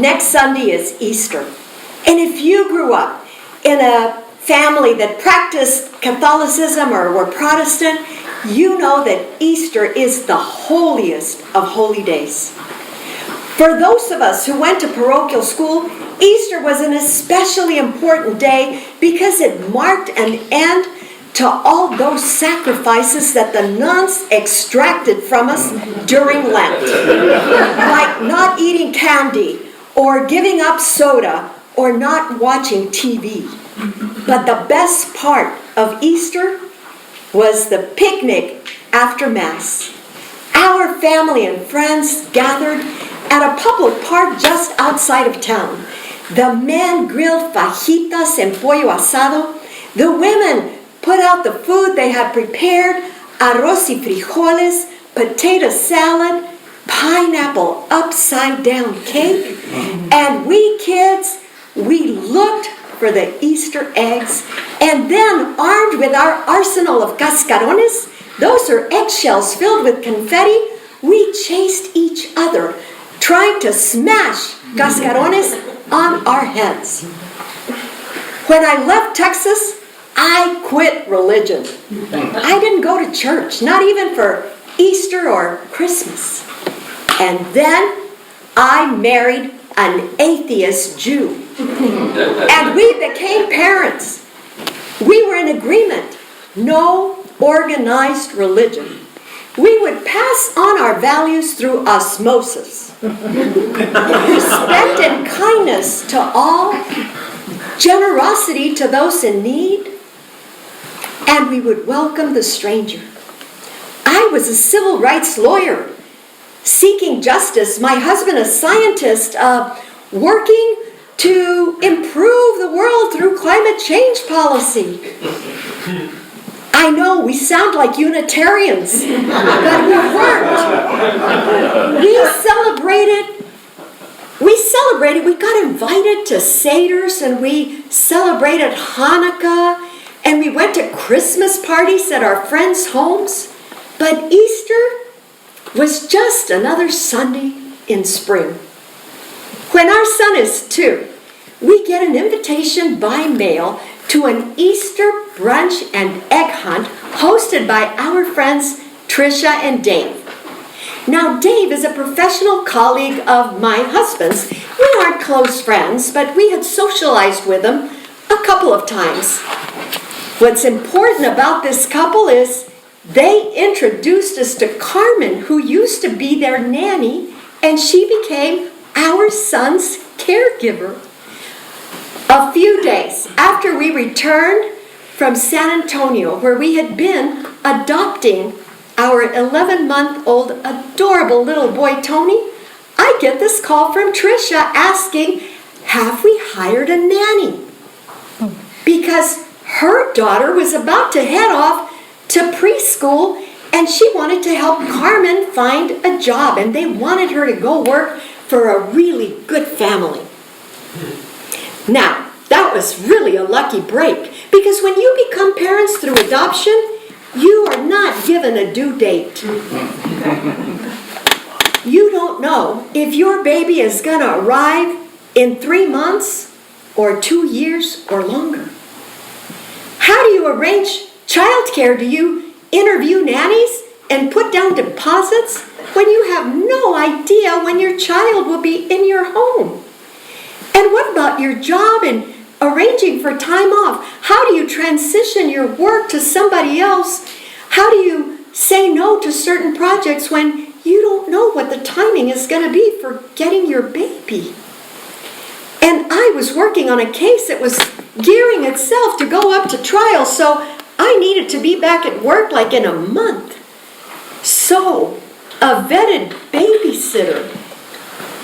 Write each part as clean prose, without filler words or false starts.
Next Sunday is Easter. And if you grew up in a family that practiced Catholicism or were Protestant, you know that Easter is the holiest of holy days. For those of us who went to parochial school, Easter was an especially important day because it marked an end to all those sacrifices that the nuns extracted from us during Lent, like not eating candy or giving up soda or not watching TV. But the best part of Easter was the picnic after Mass. Our family and friends gathered at a public park just outside of town. The men grilled fajitas and pollo asado. The women put out the food they had prepared, arroz y frijoles, potato salad, pineapple upside down cake. And we kids, we looked for the Easter eggs, and then armed with our arsenal of cascarones, those are eggshells filled with confetti, we chased each other, trying to smash cascarones on our heads. When I left Texas, I quit religion. I didn't go to church, not even for Easter or Christmas. And then I married an atheist Jew. And we became parents. We were in agreement. No organized religion. We would pass on our values through osmosis. Respect and kindness to all. Generosity to those in need. And we would welcome the stranger. I was a civil rights lawyer, seeking justice. My husband, a scientist, working to improve the world through climate change policy. I know we sound like Unitarians, but we weren't. We got invited to Seders, and we celebrated Hanukkah, and we went to Christmas parties at our friends' homes. But Easter was just another Sunday in spring. When our son is 2, we get an invitation by mail to an Easter brunch and egg hunt hosted by our friends Tricia and Dave. Now, Dave is a professional colleague of my husband's. We aren't close friends, but we had socialized with him a couple of times. What's important about this couple is they introduced us to Carmen, who used to be their nanny, and she became our son's caregiver. A few days after we returned from San Antonio, where we had been adopting our 11-month-old adorable little boy, Tony, I get this call from Tricia asking, have we hired a nanny? Because her daughter was about to head off to preschool, and she wanted to help Carmen find a job, and they wanted her to go work for a really good family. Now, that was really a lucky break, because when you become parents through adoption, you are not given a due date. You don't know if your baby is going to arrive in 3 months or 2 years or longer. How do you arrange childcare? Do you interview nannies and put down deposits when you have no idea when your child will be in your home? And what about your job and arranging for time off? How do you transition your work to somebody else? How do you say no to certain projects when you don't know what the timing is going to be for getting your baby? And I was working on a case that was gearing itself to go up to trial, so I needed to be back at work like in a month. So, a vetted babysitter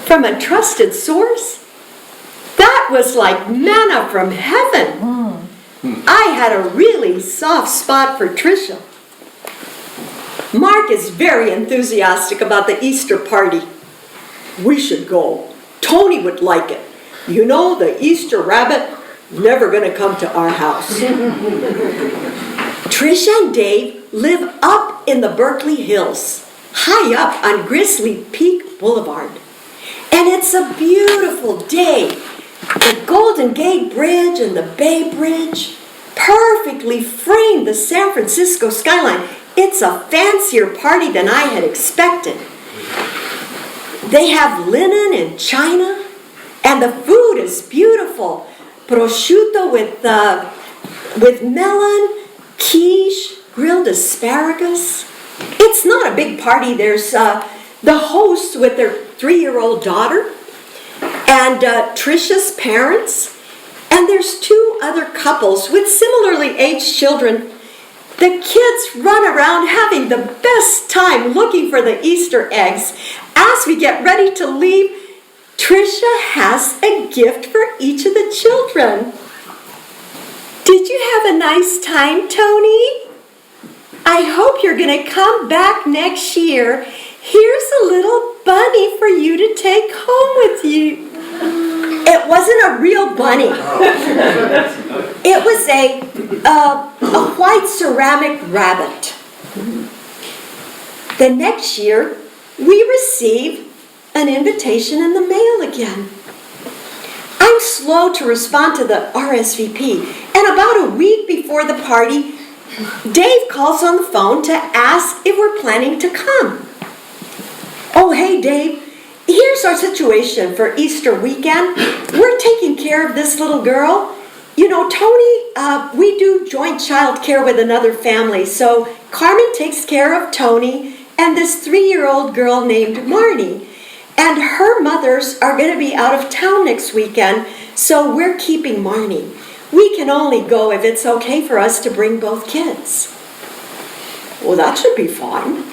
from a trusted source, that was like manna from heaven. I had a really soft spot for Tricia. Mark is very enthusiastic about the Easter party. We should go. Tony would like it. You know, the Easter rabbit, never going to come to our house. Tricia and Dave live up in the Berkeley Hills, high up on Grizzly Peak Boulevard. And it's a beautiful day. The Golden Gate Bridge and the Bay Bridge perfectly frame the San Francisco skyline. It's a fancier party than I had expected. They have linen and china, and the food is beautiful. Prosciutto with melon, quiche, grilled asparagus. It's not a big party. There's the hosts with their 3-year-old daughter, and Tricia's parents, and there's 2 other couples with similarly aged children. The kids run around having the best time looking for the Easter eggs. As we get ready to leave, Tricia has a gift for each of the children. Did you have a nice time, Tony? I hope you're going to come back next year. Here's a little bunny for you to take home with you. It wasn't a real bunny. It was a white ceramic rabbit. The next year, we received an invitation in the mail again. I'm slow to respond to the RSVP, and about a week before the party, Dave calls on the phone to ask if we're planning to come. Oh, hey, Dave. Here's our situation for Easter weekend. We're taking care of this little girl. You know, Tony, we do joint child care with another family. So Carmen takes care of Tony and this 3-year-old girl named Marnie. And her mothers are going to be out of town next weekend, so we're keeping Marnie. We can only go if it's okay for us to bring both kids. Well, that should be fine.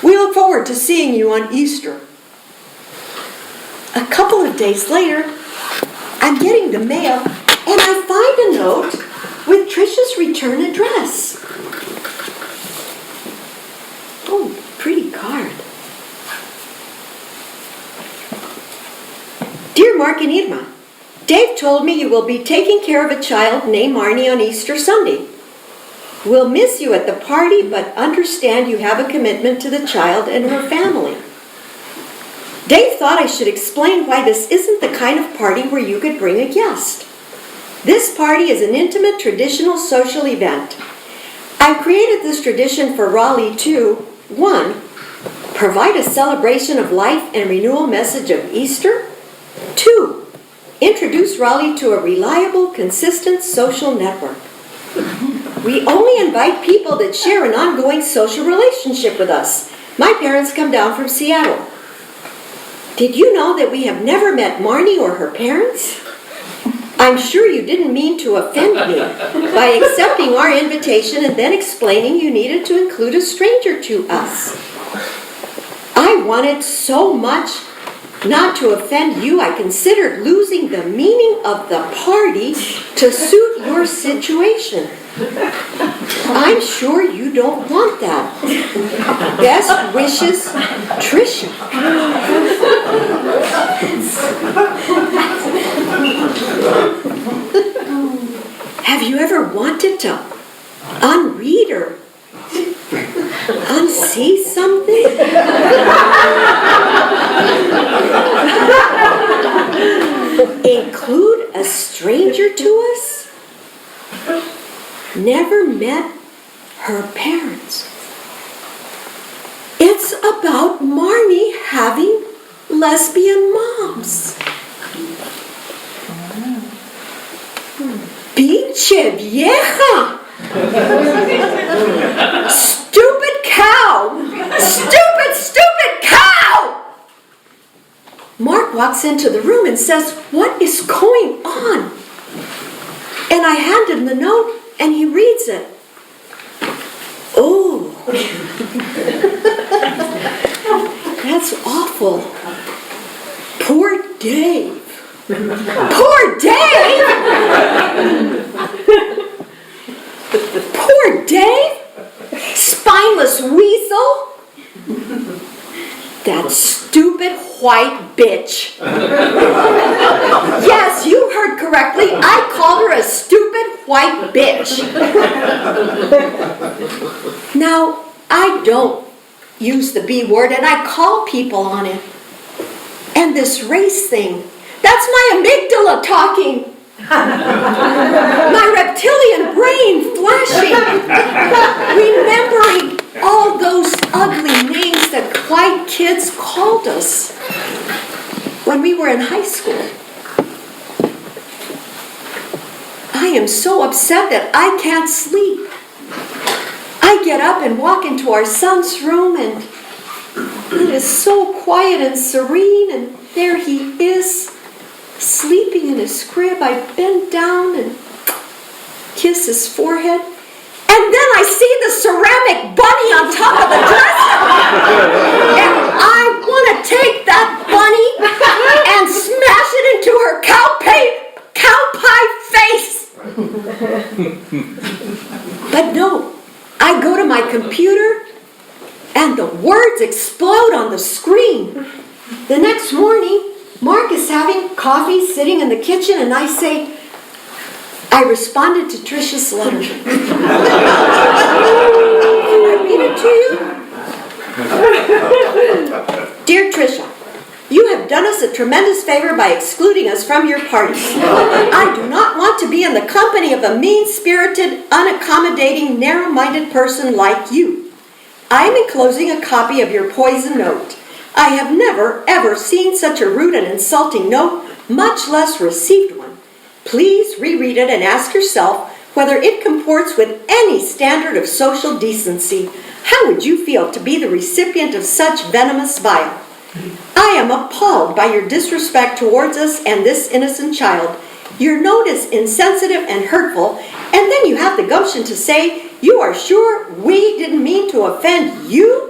We look forward to seeing you on Easter. A couple of days later, I'm getting the mail, and I find a note with Tricia's return address. Oh, pretty card. Dear Mark and Irma, Dave told me you will be taking care of a child named Marnie on Easter Sunday. We'll miss you at the party, but understand you have a commitment to the child and her family. Dave thought I should explain why this isn't the kind of party where you could bring a guest. This party is an intimate, traditional social event. I created this tradition for Raleigh to 1. Provide a celebration of life and renewal message of Easter. 2. Introduce Raleigh to a reliable, consistent social network. We only invite people that share an ongoing social relationship with us. My parents come down from Seattle. Did you know that we have never met Marnie or her parents? I'm sure you didn't mean to offend me by accepting our invitation and then explaining you needed to include a stranger to us. I wanted so much not to offend you, I considered losing the meaning of the party to suit your situation. I'm sure you don't want that. Best wishes, Tricia. Have you ever wanted to unread or unsee something? Include a stranger to us? Never met her parents. It's about Marnie having lesbian moms. Pinche vieja! Stupid cow! Stupid cow! Mark walks into the room and says, "What is going on?" And I hand him the note, and he reads it. Oh, that's awful. Poor Dave. Poor Dave? Poor Dave? Spineless weasel? That stupid white bitch. Yes, you heard correctly. I called her a stupid white bitch. Now, I don't use the B word, and I call people on it. And this race thing, that's my amygdala talking. My reptilian brain flashing, remembering all those ugly names that white kids called us when we were in high school. I am so upset that I can't sleep. I get up and walk into our son's room, and it is so quiet and serene, and there he is, sleeping in his crib. I bend down and kiss his forehead, and then I see the ceramic bunny on top of the dresser, and I want to take that bunny and smash it into her cow pie face. But no, I go to my computer, and the words explode on the screen. The next morning, Mark is having coffee sitting in the kitchen, and I say, I responded to Tricia's letter. Can I read it to you? Dear Tricia, you have done us a tremendous favor by excluding us from your party. I do not want to be in the company of a mean-spirited, unaccommodating, narrow-minded person like you. I am enclosing a copy of your poison note. I have never, ever seen such a rude and insulting note, much less received one. Please reread it and ask yourself whether it comports with any standard of social decency. How would you feel to be the recipient of such venomous bile? I am appalled by your disrespect towards us and this innocent child. Your note is insensitive and hurtful, and then you have the gumption to say you are sure we didn't mean to offend you?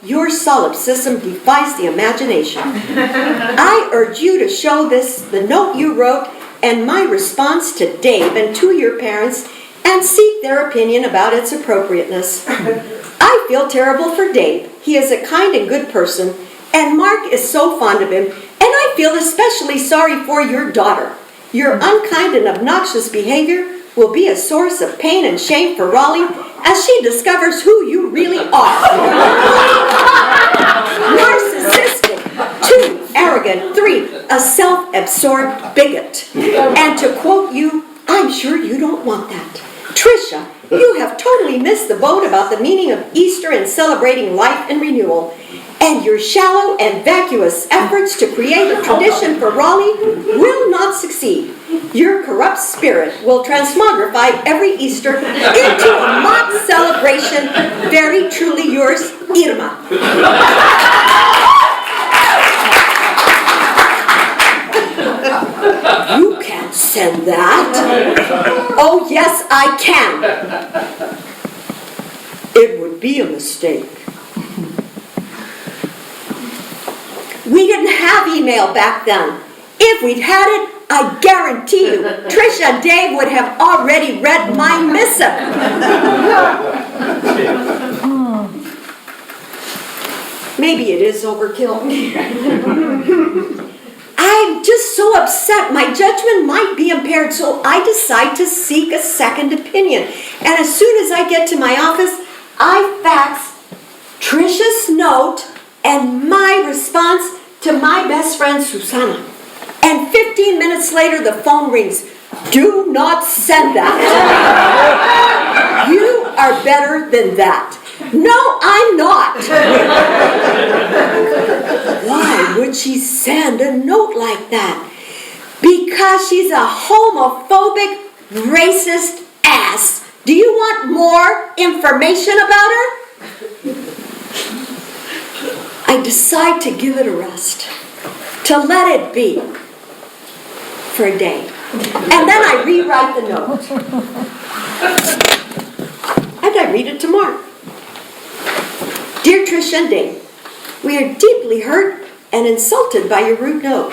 Your solipsism defies the imagination. I urge you to show this, the note you wrote, and my response to Dave and to your parents, and seek their opinion about its appropriateness. I feel terrible for Dave. He is a kind and good person, and Mark is so fond of him, and I feel especially sorry for your daughter. Your unkind and obnoxious behavior will be a source of pain and shame for Raleigh as she discovers who you really are. Narcissistic. 2, arrogant. 3, a self-absorbed bigot. And to quote you, I'm sure you don't want that. Tricia, you have totally missed the boat about the meaning of Easter and celebrating life and renewal. And your shallow and vacuous efforts to create a tradition for Raleigh will not succeed. Your corrupt spirit will transmogrify every Easter into a mock celebration. Very truly yours, Irma. You can't send that. Oh, yes, I can. It would be a mistake. We didn't have email back then. If we'd had it, I guarantee you, Tricia and Dave would have already read my missive. Maybe it is overkill. I'm just so upset. My judgment might be impaired, so I decide to seek a second opinion. And as soon as I get to my office, I fax Tricia's note and my response to my best friend Susana. And 15 minutes later, the phone rings. Do not send that. You are better than that. No, I'm not. Why would she send a note like that? Because she's a homophobic, racist ass. Do you want more information about her? I decide to give it a rest, to let it be for a day. And then I rewrite the note. And I read it to Mark. Dear Tricia and Dave, we are deeply hurt and insulted by your rude note.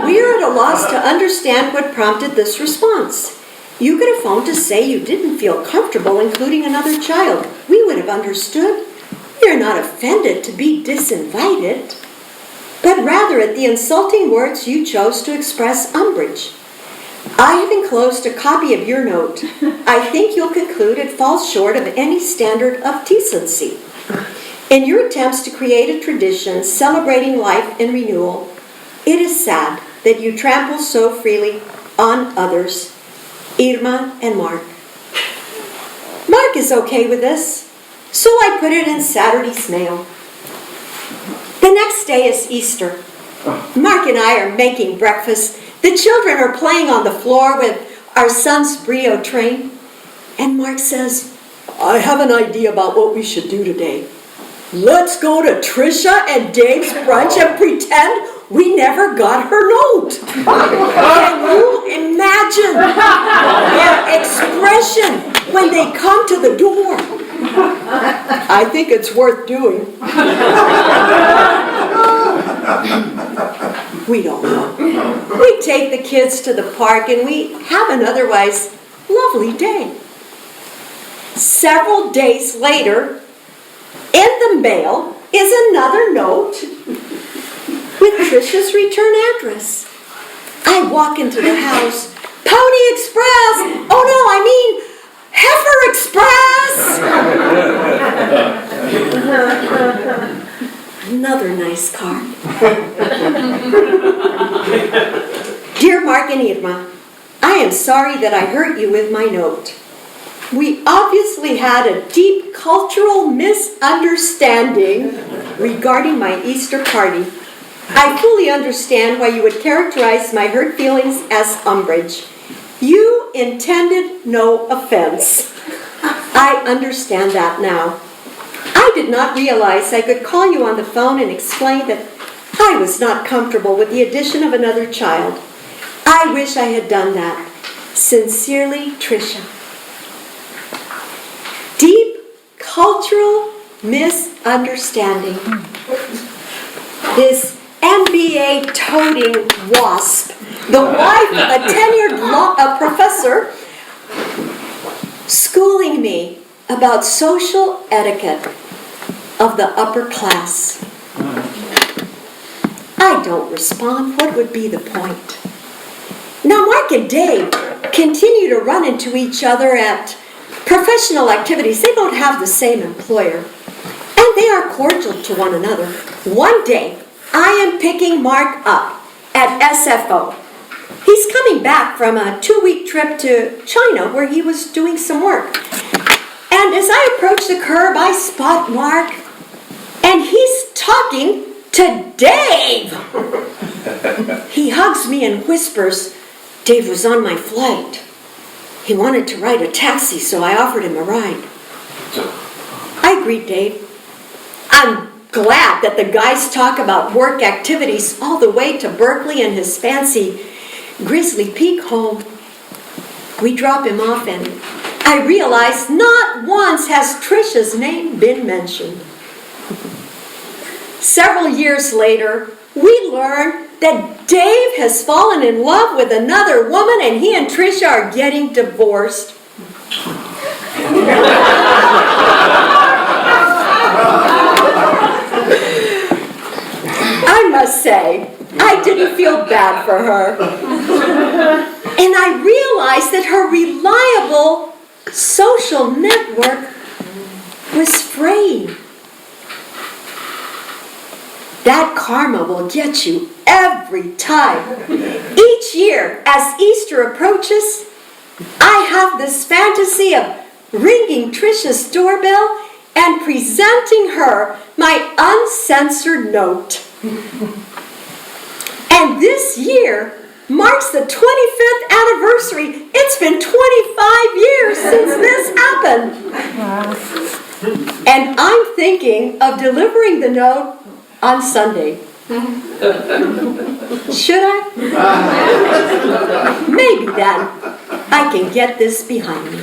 We are at a loss to understand what prompted this response. You could have phoned to say you didn't feel comfortable including another child. We would have understood. We are not offended to be disinvited, but rather at the insulting words you chose to express umbrage. I have enclosed a copy of your note. I think you'll conclude it falls short of any standard of decency. In your attempts to create a tradition celebrating life and renewal, it is sad that you trample so freely on others, Irma and Mark. Mark is okay with this, so I put it in Saturday's mail. The next day is Easter. Mark and I are making breakfast. The children are playing on the floor with our son's Brio train. And Mark says, I have an idea about what we should do today. Let's go to Tricia and Dave's brunch and pretend we never got her note. Can you imagine their expression when they come to the door? I think it's worth doing. We don't know. We take the kids to the park and we have an otherwise lovely day. Several days later, in the mail is another note with Tricia's return address. I walk into the house. Pony Express! Oh no, I mean Heifer Express! Another nice card. Dear Mark and Irma, I am sorry that I hurt you with my note. We obviously had a deep cultural misunderstanding regarding my Easter party. I fully understand why you would characterize my hurt feelings as umbrage. You intended no offense. I understand that now. I did not realize I could call you on the phone and explain that I was not comfortable with the addition of another child. I wish I had done that. Sincerely, Tricia. Deep cultural misunderstanding. This MBA-toting wasp, the wife of a tenured professor, schooling me about social etiquette of the upper class. I don't respond. What would be the point? Now, Mark and Dave continue to run into each other at professional activities. They don't have the same employer, and they are cordial to one another. One day, I am picking Mark up at SFO. He's coming back from a 2-week trip to China where he was doing some work. And as I approach the curb, I spot Mark, and he's talking to Dave. He hugs me and whispers, Dave was on my flight. He wanted to ride a taxi, so I offered him a ride. I greet Dave. I'm glad that the guys talk about work activities all the way to Berkeley and his fancy Grizzly Peak home. We drop him off and I realize not once has Tricia's name been mentioned. Several years later, we learn that Dave has fallen in love with another woman and he and Tricia are getting divorced. I must say, I didn't feel bad for her. And I realized that her reliable social network was fraying. That karma will get you every time. Each year, as Easter approaches, I have this fantasy of ringing Tricia's doorbell and presenting her my uncensored note. And this year marks the 25th anniversary. It's been 25 years since this happened. And I'm thinking of delivering the note on Sunday. Should I? Maybe then I can get this behind me.